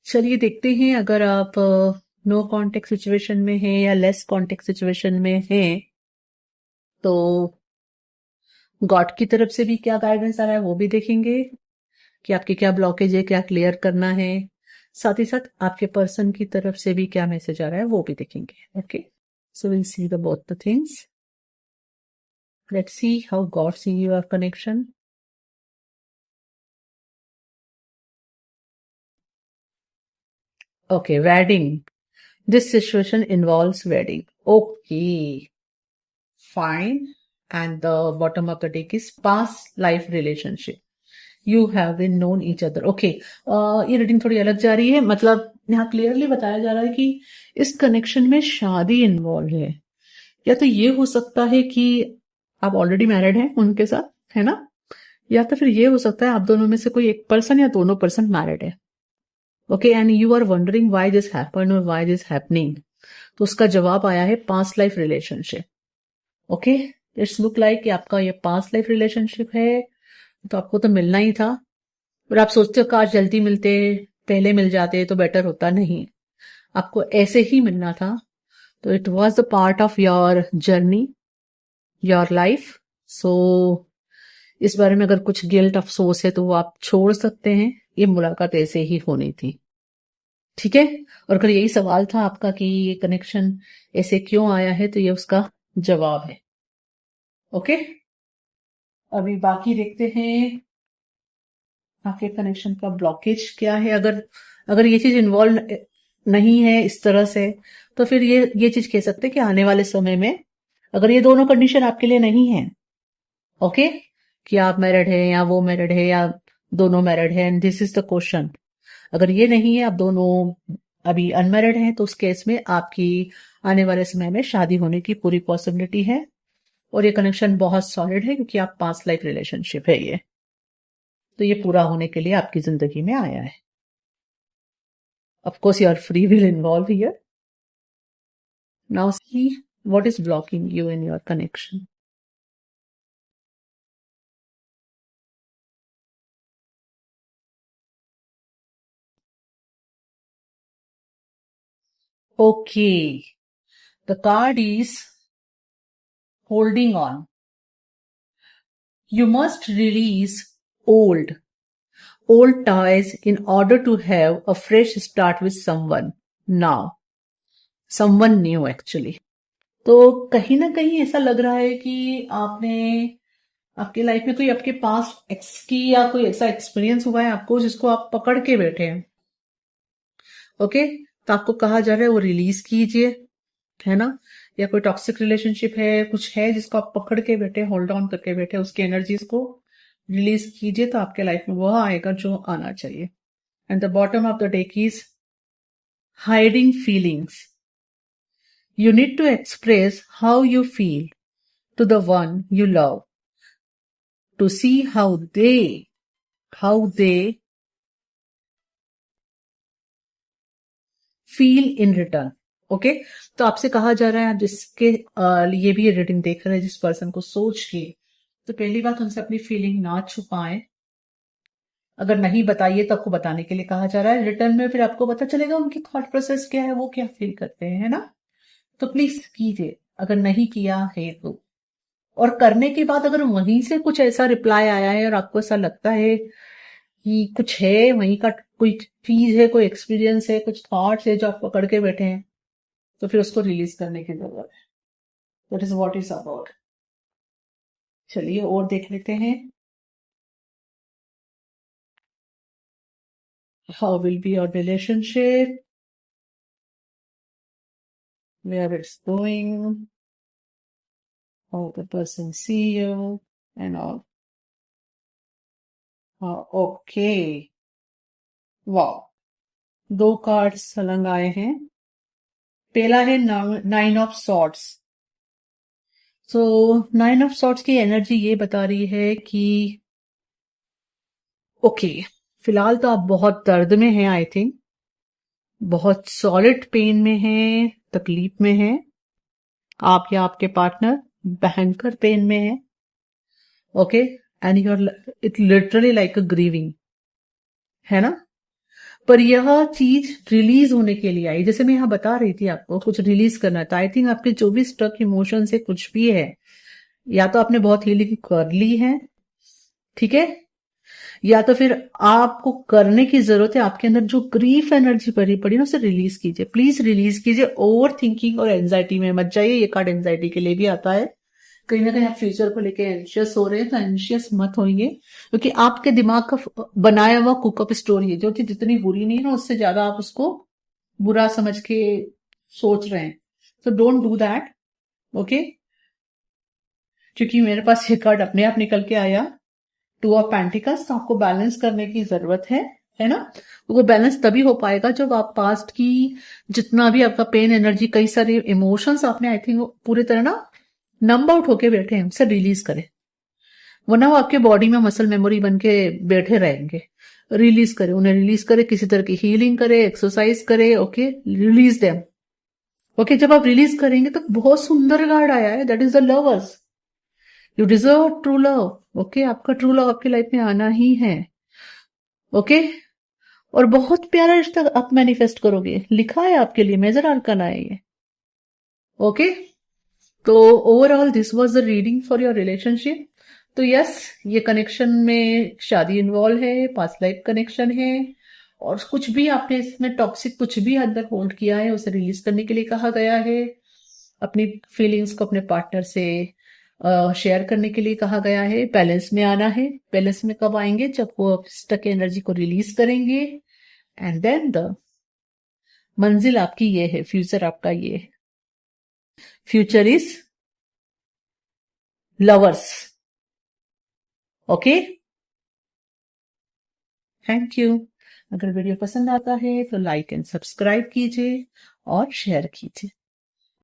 चलिए देखते हैं, अगर आप नो कांटेक्ट सिचुएशन में हैं या लेस कांटेक्ट सिचुएशन में हैं तो गॉड की तरफ से भी क्या गाइडेंस आ रहा है वो भी देखेंगे कि आपकी क्या ब्लॉकेज है, क्या क्लियर करना है। साथ ही साथ आपके पर्सन की तरफ से भी क्या मैसेज आ रहा है वो भी देखेंगे। Okay, so will see the both the things. Let's see how God see your connection. Okay, wedding, this situation involves wedding. Okay, fine. And the bottom of the deck is past life relationship. You have been known each other. Okay, ये reading थोड़ी अलग जा रही है। मतलब यहाँ clearly बताया जा रहा है कि इस कनेक्शन में शादी इन्वॉल्व है। या तो ये हो सकता है कि आप ऑलरेडी मैरिड हैं उनके साथ, है ना, या तो फिर ये हो सकता है आप दोनों में से कोई एक पर्सन या दोनों पर्सन मैरिड है। Okay, and you are wondering why this happened और व्हाई दिस हैपनिंग। तो उसका जवाब आया है past life relationship. Okay, it's look like कि आपका ये पास्ट लाइफ रिलेशनशिप है, तो आपको तो मिलना ही था। और आप सोचते हो काश जल्दी मिलते, पहले मिल जाते तो बेटर होता। नहीं, आपको ऐसे ही मिलना था। तो it was the part of your journey, your life. So इस बारे में अगर कुछ गिल्ट अफसोस है तो वो आप छोड़ सकते हैं। ये मुलाकात ऐसे ही होनी थी, ठीक है। और अगर यही सवाल था आपका कि ये कनेक्शन ऐसे क्यों आया है, तो ये उसका जवाब है। ओके, अभी बाकी देखते हैं आपके कनेक्शन का ब्लॉकेज क्या है। अगर ये चीज इन्वॉल्व नहीं है इस तरह से, तो फिर ये चीज कह सकते हैं कि आने वाले समय में अगर ये दोनों कंडीशन आपके लिए नहीं है, ओके, कि आप मैरिड है या वो मैरिड है या दोनों मैरिड है, and this is the question, अगर ये नहीं है, आप दोनों अभी अनमैरिड हैं, तो उस केस में आपकी आने वाले समय में शादी होने की पूरी पॉसिबिलिटी है। और ये कनेक्शन बहुत सॉलिड है क्योंकि आप पास्ट लाइफ रिलेशनशिप है ये, तो ये पूरा होने के लिए आपकी जिंदगी में आया है। Of course, your free will involved here. Now see what is blocking you in your connection. Okay, the card is holding on. You must release old ties in order to have a fresh start with someone now. Someone new actually. तो कहीं ना कहीं ऐसा लग रहा है कि आपने आपकी लाइफ में कोई आपके पास एक्स की या कोई ऐसा एक्सपीरियंस हुआ है आपको जिसको आप पकड़ के बैठे हैं। ओके, तो आपको कहा जा रहा है वो रिलीज कीजिए, है ना। या कोई टॉक्सिक रिलेशनशिप है, कुछ है जिसको आप पकड़ के बैठे, होल्ड ऑन करके बैठे, उसकी एनर्जीज को रिलीज कीजिए, तो आपके लाइफ में वह आएगा जो आना चाहिए। And the bottom of the deck is hiding feelings. You need to express how you feel to the one you love to see how they feel in return. Okay, तो आपसे कहा जा रहा है, आप जिसके लिए भी ये रीडिंग देख रहे हैं, जिस पर्सन को सोच के, तो पहली बात उनसे अपनी फीलिंग ना छुपाएं। अगर नहीं बताइए तो आपको बताने के लिए कहा जा रहा है। रिटर्न में फिर आपको पता चलेगा उनकी थॉट प्रोसेस क्या है, वो क्या फील करते हैं, है ना। तो प्लीज कीजिए अगर नहीं किया है तो। और करने के बाद अगर वहीं से कुछ ऐसा रिप्लाई आया है और आपको ऐसा लगता है कि कुछ है वहीं का, कोई चीज है, कोई एक्सपीरियंस है, कुछ थॉट्स है जो आप पकड़ के बैठे हैं, तो फिर उसको रिलीज करने की जरूरत है। That is what is about. चलिए और देख लेते हैं how will be your relationship, where it's going, how the person see you and all. Okay, वाह, दो कार्ड्स अलग आए हैं। पहला है nine of swords. So nine of swords की एनर्जी ये बता रही है कि ओके, फिलहाल तो आप बहुत दर्द में हैं, आई थिंक बहुत सॉलिड पेन में हैं, तकलीफ में हैं, आप या आपके पार्टनर भयंकर पेन में है। Okay, and you're it literally like a grieving, है ना। पर यह चीज रिलीज होने के लिए आई, जैसे मैं यहाँ बता रही थी आपको कुछ रिलीज करना था। आई थिंक आपके जो भी स्टक इमोशन है कुछ भी है, या तो आपने बहुत हीलिंग कर ली है, ठीक है, या तो फिर आपको करने की जरूरत है। आपके अंदर जो ग्रीफ एनर्जी भरी पड़ी ना, उसे रिलीज कीजिए, प्लीज रिलीज कीजिए। ओवर थिंकिंग और एंजाइटी में मत जाइए। ये कार्ड एंजाइटी के लिए भी आता है। कहीं ना कहीं आप फ्यूचर को लेके एंशियस हो रहे हैं, तो एंशियस मत होइए, क्योंकि आपके दिमाग का बनाया हुआ कुकअप स्टोरी है, जो चीज जितनी बुरी नहीं है ना, उससे ज्यादा आप उसको बुरा समझ के सोच रहे हैं। तो डोंट डू दैट, ओके। क्योंकि मेरे पास ये कार्ड अपने आप निकल के आया, टू ऑफ पेंटिकल्स। तो आपको बैलेंस करने की जरूरत है ना। वो बैलेंस तभी हो पाएगा जब आप पास्ट की जितना भी आपका पेन एनर्जी, कई सारे इमोशंस आपने आई थिंक पूरी तरह ना नंब आउट होके बैठे हैं, उसे रिलीज करें, वरना वो आपके बॉडी में मसल मेमोरी बन के बैठे रहेंगे। रिलीज करें उन्हें, रिलीज करें, किसी तरह की हीलिंग करें, एक्सरसाइज करें, ओके, रिलीज देम। ओके, जब आप रिलीज करेंगे तो बहुत सुंदर कार्ड आया है, that is the lovers. You deserve true love, okay. आपका ट्रू लव आपकी लाइफ में आना ही है, ओके। और बहुत प्यारा रिश्ता आप मैनिफेस्ट करोगे, लिखा है आपके लिए, मेजर आर्कन है ये, ओके। तो overall this was the reading for your relationship. तो यस, ये कनेक्शन में शादी इन्वॉल्व है, पास्ट लाइफ कनेक्शन है, और कुछ भी आपने इसमें टॉक्सिक कुछ भी अंदर होल्ड किया है उसे रिलीज करने के लिए कहा गया है। अपनी फीलिंग्स को अपने पार्टनर से शेयर करने के लिए कहा गया है। बैलेंस में आना है। बैलेंस में कब आएंगे? जब वो स्टक एनर्जी को रिलीज करेंगे। एंड देन द मंजिल आपकी ये है, फ्यूचर आपका ये है। Future is lovers, okay. Thank you. अगर वीडियो पसंद आता है तो लाइक एंड सब्सक्राइब कीजिए और शेयर कीजिए।